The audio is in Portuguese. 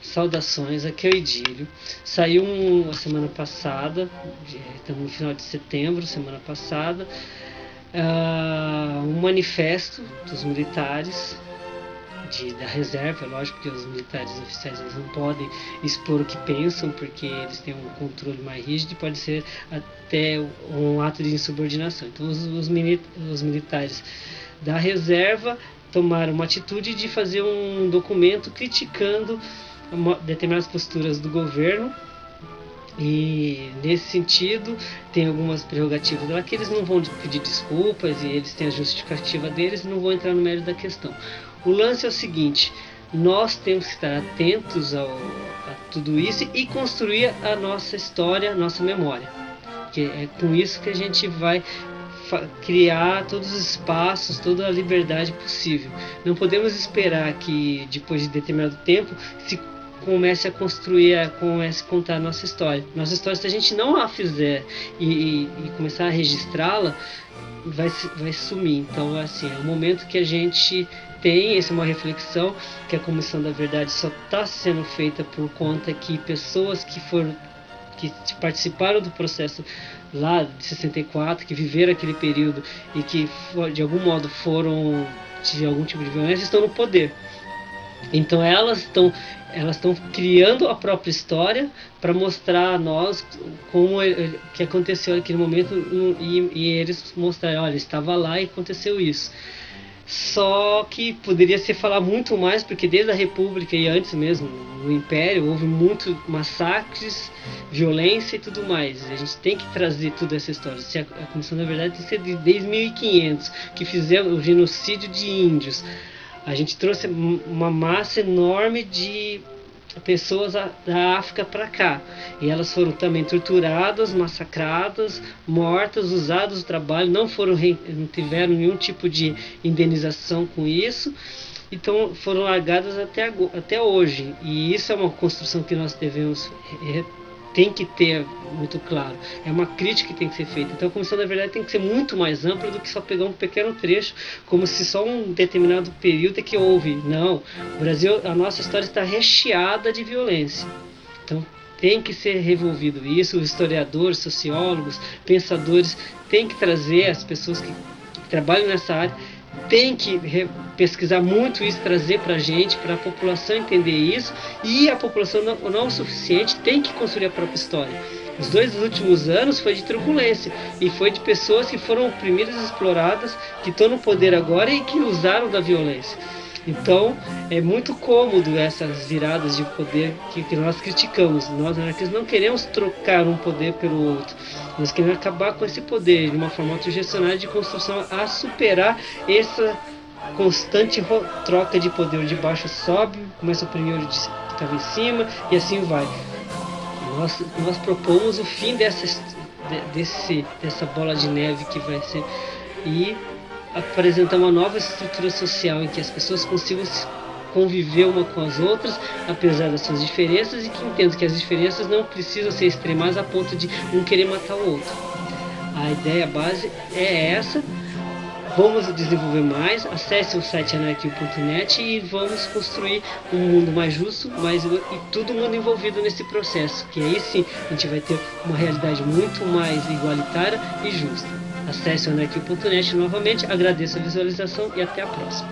Saudações, aqui é o Idílio. Saiu a semana passada, estamos no final de setembro, semana passada, um manifesto dos militares da reserva. É lógico que os militares oficiais eles não podem expor o que pensam, porque eles têm um controle mais rígido e pode ser até um ato de insubordinação. Então os militares da reserva tomaram uma atitude de fazer um documento criticando determinadas posturas do governo, e nesse sentido tem algumas prerrogativas lá que eles não vão pedir desculpas, e eles têm a justificativa deles e não vão entrar no mérito da questão. O lance é o seguinte: nós temos que estar atentos a tudo isso e construir a nossa história, a nossa memória, que é com isso que a gente vai criar todos os espaços, toda a liberdade possível. Não podemos esperar que depois de determinado tempo se comece a construir, comece a contar a nossa história. Nossa história, se a gente não a fizer e começar a registrá-la, vai sumir. Então, assim, é o momento que a gente tem, essa é uma reflexão, que a Comissão da Verdade só está sendo feita por conta que pessoas que participaram do processo lá de 64, que viveram aquele período e que de algum modo foram de algum tipo de violência, estão no poder. Então elas estão criando a própria história para mostrar a nós como que aconteceu naquele momento, e eles mostrarem: olha, estava lá e aconteceu isso. Só que poderia se falar muito mais, porque desde a República e antes mesmo, no Império, houve muitos massacres, violência e tudo mais. A gente tem que trazer toda essa história. Se a Comissão, na verdade, tem que ser desde 1500, que fizeram o genocídio de índios. A gente trouxe uma massa enorme de pessoas da África para cá, e elas foram também torturadas, massacradas, mortas, usadas no trabalho, não tiveram nenhum tipo de indenização com isso, então foram largadas até hoje. E isso é uma construção que nós devemos tem que ter muito claro, é uma crítica que tem que ser feita. Então a Comissão da Verdade tem que ser muito mais ampla do que só pegar um pequeno trecho, como se só um determinado período é que houve. Não, o Brasil, a nossa história está recheada de violência. Então tem que ser revolvido isso. Os historiadores, sociólogos, pensadores têm que trazer, as pessoas que trabalham nessa área tem que pesquisar muito isso, trazer para a gente, para a população entender isso, e a população não o suficiente tem que construir a própria história. Os 2 últimos anos foi de turbulência, e foi de pessoas que foram oprimidas, exploradas, que estão no poder agora e que usaram da violência. Então é muito cômodo essas viradas de poder que nós criticamos. Nós anarquistas não queremos trocar um poder pelo outro, nós queremos acabar com esse poder de uma forma autogestionária de construção, a superar essa constante troca de poder. O de baixo sobe, começa a oprimir o que estava em cima, e assim vai. Nós propomos o fim dessa bola de neve que vai ser, e apresentar uma nova estrutura social em que as pessoas consigam conviver uma com as outras, apesar das suas diferenças, e que entendam que as diferenças não precisam ser extremadas a ponto de um querer matar o outro. A ideia base é essa. Vamos desenvolver mais. Acesse o site anarquio.net e vamos construir um mundo mais justo, e todo mundo envolvido nesse processo, que aí sim a gente vai ter uma realidade muito mais igualitária e justa. Acesse o anarquio.net novamente, agradeço a visualização e até a próxima.